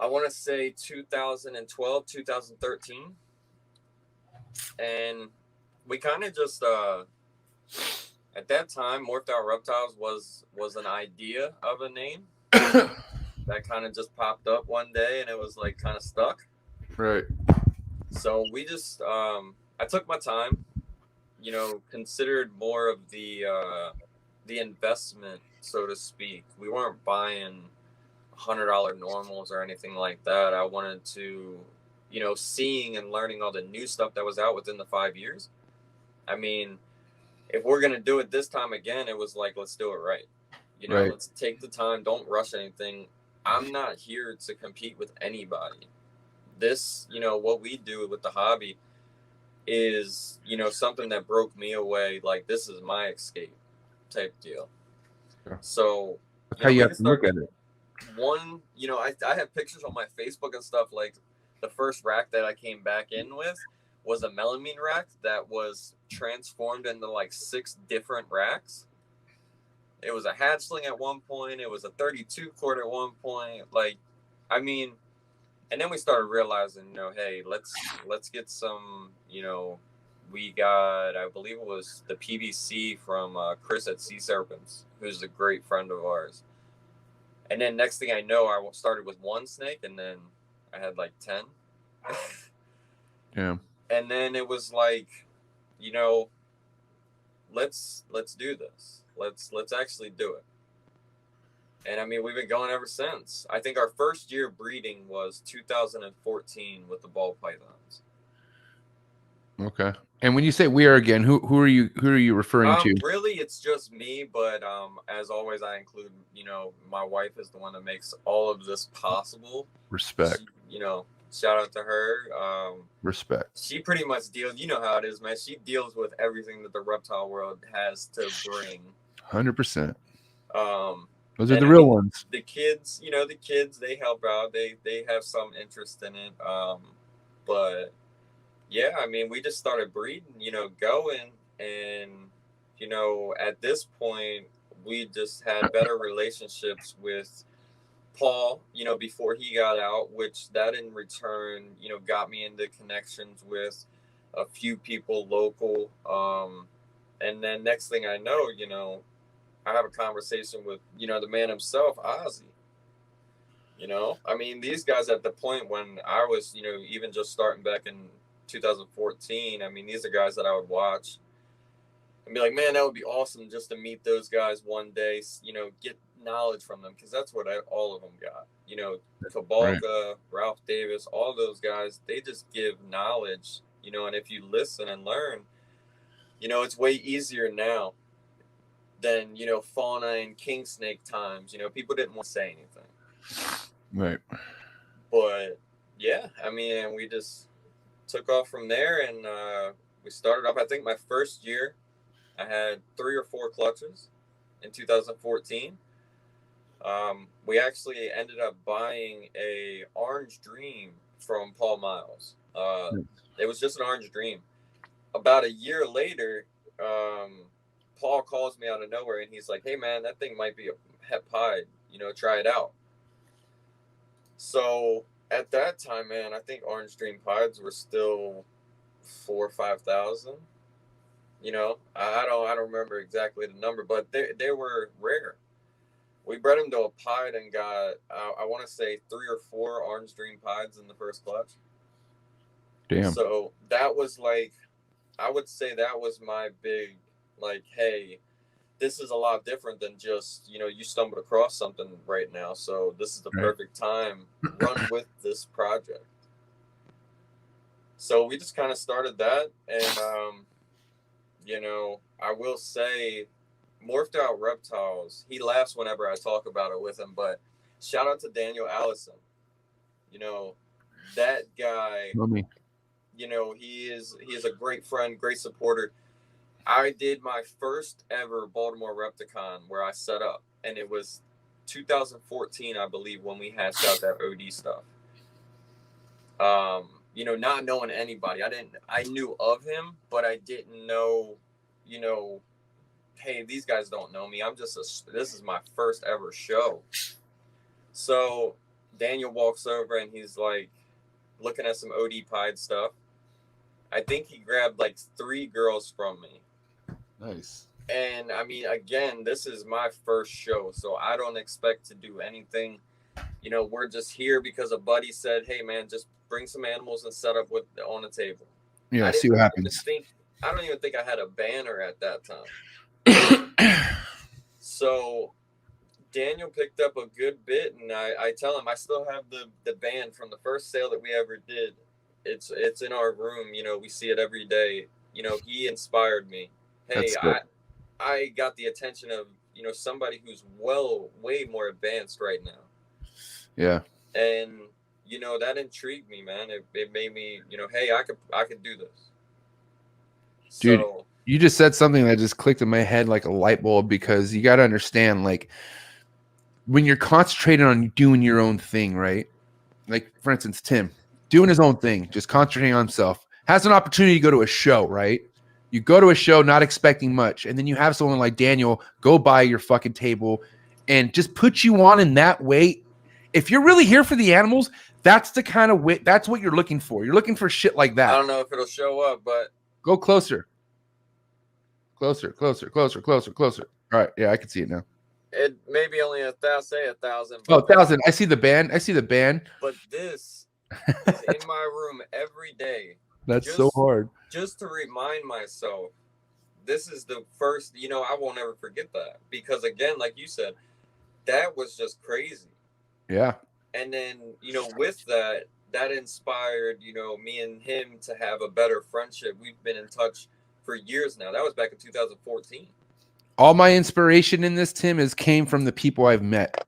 I want to say 2012, 2013. And we kind of just, at that time, Morphed Out Reptiles was an idea of a name that kind of just popped up one day, and it was like kind of stuck. Right. So we just, I took my time, considered more of the investment, so to speak. We weren't buying $100 normals or anything like that. I wanted to, seeing and learning all the new stuff that was out within the 5 years. I mean, if we're going to do it this time again, it was like, let's do it right. Right. Let's take the time. Don't rush anything. I'm not here to compete with anybody. This, what we do with the hobby is, something that broke me away. Like, this is my escape type deal. Yeah. So, That's how you have to look at it. One, I have pictures on my Facebook and stuff. Like, the first rack that I came back in with was a melamine rack that was transformed into like 6 different racks. It was a hatchling at one point. It was a 32 quart at one point. Like, I mean, and then we started realizing, hey, let's get some, we got, I believe it was the PVC from Chris at Sea Serpents, who's a great friend of ours. And then next thing I know, I started with 1 snake, and then I had like 10. Yeah. And then it was like, let's do this. Let's actually do it. And I mean, we've been going ever since. I think our first year breeding was 2014 with the ball pythons. Okay. And when you say we are again, who are you referring to? Really, it's just me, but as always, I include, my wife is the one that makes all of this possible. Respect. She, shout out to her. Respect. She pretty much deals, you know how it is, man. She deals with everything that the reptile world has to bring. 100%. Those are and the real ones. The kids, they help out. They have some interest in it. But yeah, I mean, we just started breeding, going, and at this point, we just had better relationships with Paul, before he got out, which that in return, got me into connections with a few people local. And then next thing I know, I have a conversation with, the man himself, Ozzy. I mean, these guys at the point when I was, even just starting back in 2014, I mean, these are guys that I would watch and be like, man, that would be awesome just to meet those guys one day, get knowledge from them, because that's what all of them got. Kabalka, right. Ralph Davis, all those guys, they just give knowledge, and if you listen and learn, it's way easier now than, fauna and king snake times. People didn't want to say anything. Right. But yeah, I mean, we just took off from there, and we started up. I think my first year I had 3 or 4 clutches in 2014. We actually ended up buying a Orange Dream from Paul Miles. It was just an Orange Dream. About a year later, Paul calls me out of nowhere, and he's like, hey, man, that thing might be a het pied. Try it out. So at that time, man, I think Orange Dream pieds were still 4,000 or 5,000. I don't remember exactly the number, but they were rare. We bred them to a pied and got, I want to say 3 or 4 Orange Dream pieds in the first clutch. Damn. So that was like, I would say that was my big, like, hey, this is a lot different than just, you stumbled across something right now. So this is the perfect time. Run with this project. So we just kind of started that. And, I will say, Morphed Out Reptiles, he laughs whenever I talk about it with him, but shout out to Daniel Allison. That guy, he is a great friend, great supporter. I did my first ever Baltimore Repticon where I set up, and it was 2014, I believe, when we hashed out that OD stuff. Not knowing anybody, I knew of him, but I didn't know, hey, these guys don't know me. This is my first ever show. So Daniel walks over and he's like looking at some OD Pied stuff. I think he grabbed like 3 girls from me. Nice. And I mean, again, this is my first show, so I don't expect to do anything. You know, we're just here because a buddy said, "Hey, man, just bring some animals and set up with on the table." Yeah, see what happens. I don't even think I had a banner at that time. So Daniel picked up a good bit, and I tell him I still have the band from the first sale that we ever did. It's in our room. You know, we see it every day. You know, he inspired me. Hey, I got the attention of, you know, somebody who's way more advanced right now. Yeah. And, you know, that intrigued me, man. It made me, you know, hey, I could do this. Dude, so, you just said something that just clicked in my head like a light bulb, because you got to understand, like, when you're concentrating on doing your own thing, right? Like, for instance, Tim doing his own thing, just concentrating on himself, has an opportunity to go to a show, right? You go to a show not expecting much, and then you have someone like Daniel go by your fucking table and just put you on in that way. If you're really here for the animals, that's the kind of way, that's what you're looking for. You're looking for shit like that. I don't know if it'll show up, but go closer. Closer. All right, yeah, I can see it now. It may be only 1,000. Oh, 1,000. I see the band. But this is in my room every day. That's so hard. Just to remind myself, this is the first, you know, I won't ever forget that. Because again, like you said, that was just crazy. Yeah. And then, you know, with that inspired, you know, me and him to have a better friendship. We've been in touch for years now. That was back in 2014. All my inspiration in this, Tim, came from the people I've met.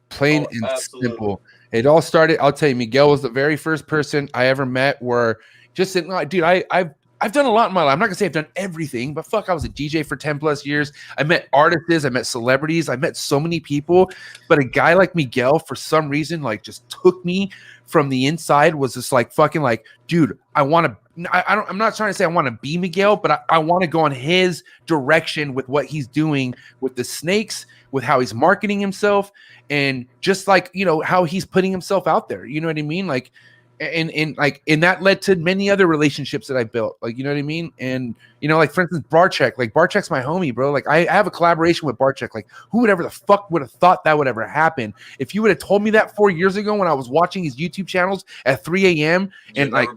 Plain and simple. It all started, I'll tell you, Miguel was the very first person I ever met where just said, no, dude, I've done a lot in my life. I'm not gonna say I've done everything, but fuck, I was a DJ for 10 plus years. I met artists, I met celebrities, I met so many people. But a guy like Miguel, for some reason, like, just took me from the inside, was just like fucking like, dude, I'm not trying to say I want to be Miguel, but I want to go on his direction with what he's doing with the snakes, with how he's marketing himself, and just like, you know, how he's putting himself out there. You know what I mean? Like, and that led to many other relationships that I built, like, you know what I mean? And, you know, like, for instance, Barchek, like, Barchek's my homie, bro. Like, I have a collaboration with Barchek. Like, who would ever the fuck would have thought that would ever happen? If you would have told me that 4 years ago when I was watching his YouTube channels at 3 a.m. and like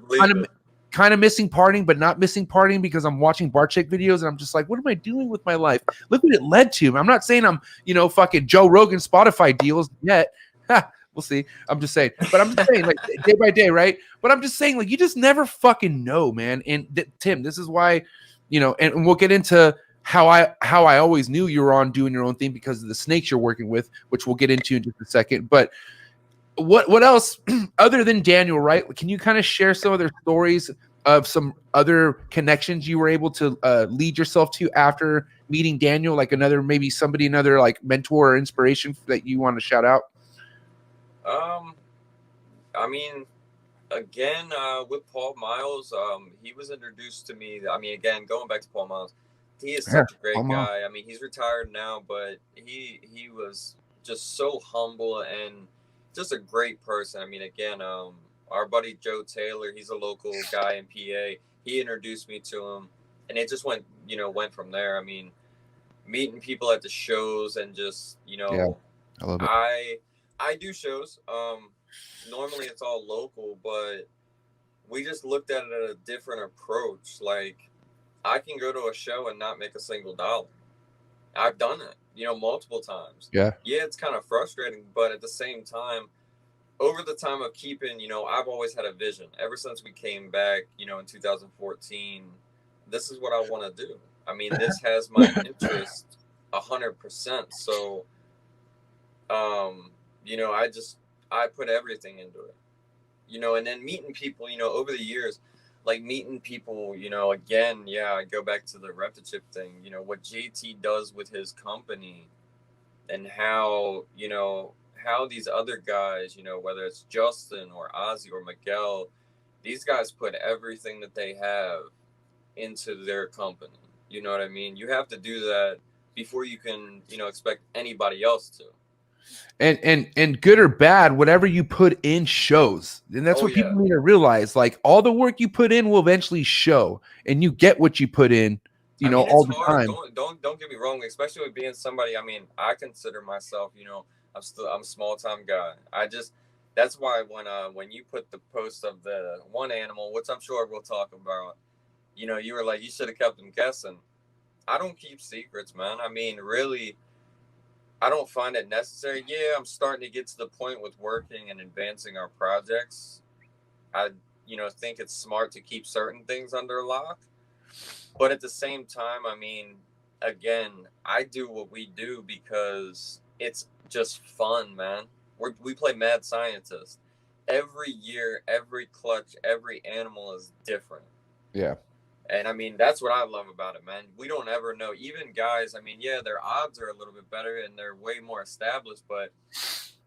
kind of missing partying, but not missing partying because I'm watching Barchek videos, and I'm just like, what am I doing with my life? Look what it led to. I'm not saying I'm, you know, fucking Joe Rogan Spotify deals yet. We'll see. I'm just saying, but I'm just saying, like, day by day, right? But I'm just saying, like, you just never fucking know, man. And Tim, this is why, you know, and we'll get into how I always knew you were on doing your own thing because of the snakes you're working with, which we'll get into in just a second. But what else other than Daniel, right? Can you kind of share some other stories of some other connections you were able to lead yourself to after meeting Daniel, like another like mentor or inspiration that you want to shout out? I mean, again, with Paul Miles, he was introduced to me. I mean, again, going back to Paul Miles, he is such a great guy. I mean, he's retired now, but he was just so humble and just a great person. I mean, again, our buddy Joe Taylor, he's a local guy in PA. He introduced me to him, and it just went from there. I mean, meeting people at the shows and just, you know, yeah, I love it. I do shows. Normally it's all local, but we just looked at it at a different approach. Like, I can go to a show and not make a single dollar. I've done it, you know, multiple times. Yeah, it's kind of frustrating, but at the same time, over the time of keeping, you know, I've always had a vision. Ever since we came back, you know, in 2014, this is what I want to do. I mean, this has my interest 100%. So, you know, I put everything into it, you know, and then meeting people, you know, over the years, like meeting people, you know, again, yeah, I go back to the Reptile thing, you know, what JT does with his company and how, you know, how these other guys, you know, whether it's Justin or Ozzy or Miguel, these guys put everything that they have into their company. You know what I mean? You have to do that before you can, you know, expect anybody else to. And good or bad, whatever you put in shows. And that's what people need to realize. Like, all the work you put in will eventually show, and you get what you put in, you know, all the time. Don't get me wrong, especially with being somebody. I mean, I consider myself, you know, I'm a small time guy. That's why when you put the post of the one animal, which I'm sure we'll talk about, you know, you were like, you should have kept them guessing. I don't keep secrets, man. I mean, really, I don't find it necessary. Yeah, I'm starting to get to the point with working and advancing our projects. I, you know, think it's smart to keep certain things under lock. But at the same time, I mean, again, I do what we do because it's just fun, man. We play mad scientist. Every year, every clutch, every animal is different. Yeah. And I mean, that's what I love about it, man. We don't ever know. Even guys, I mean, yeah, their odds are a little bit better and they're way more established, but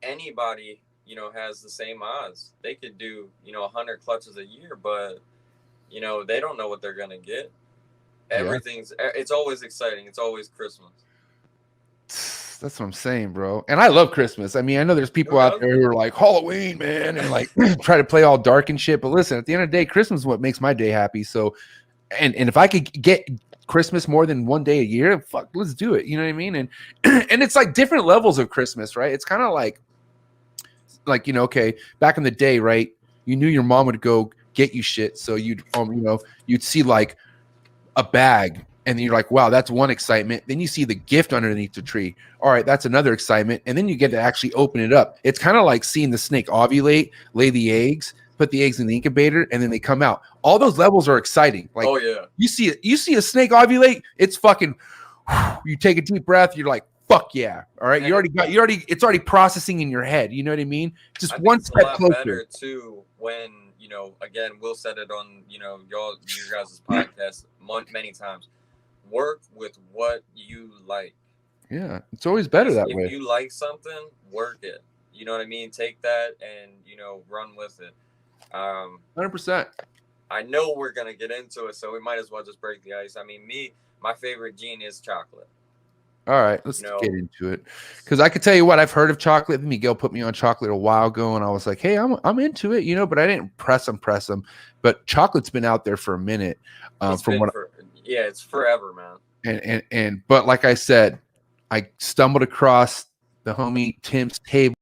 anybody, you know, has the same odds. They could do, you know, 100 clutches a year, but, you know, they don't know what they're going to get. It's always exciting. It's always Christmas. That's what I'm saying, bro. And I love Christmas. I mean, I know there's people out there who are like, Halloween, man, and like try to play all dark and shit. But listen, at the end of the day, Christmas is what makes my day happy. So, and if I could get Christmas more than one day a year, fuck, let's do it. You know what I mean? And and it's like different levels of Christmas, right? It's kind of like, you know, okay, back in the day, right? You knew your mom would go get you shit, so you'd you know, you'd see like a bag, and you're like, wow, that's one excitement. Then you see the gift underneath the tree. All right, that's another excitement. And then you get to actually open it up. It's kind of like seeing the snake ovulate, lay the eggs, put the eggs in the incubator, and then they come out. All those levels are exciting. Like, oh yeah, you see a snake ovulate, it's fucking, you take a deep breath, you're like, fuck yeah. All right, it's already processing in your head. You know what I mean? Just one step closer. Better too when, you know, again, Will said it on, you know, your guys' podcast many times. Work with what you like. Yeah, it's always better that way. If you like something, work it. You know what I mean? Take that and, you know, run with it. 100%. I know we're gonna get into it, so we might as well just break the ice. I mean, my favorite gene is chocolate. All right, let's get into it. Because I could tell you what, I've heard of chocolate. Miguel put me on chocolate a while ago, and I was like, hey, I'm into it, you know, but I didn't press him. But chocolate's been out there for a minute. It's forever, man. But like I said, I stumbled across the homie Tim's table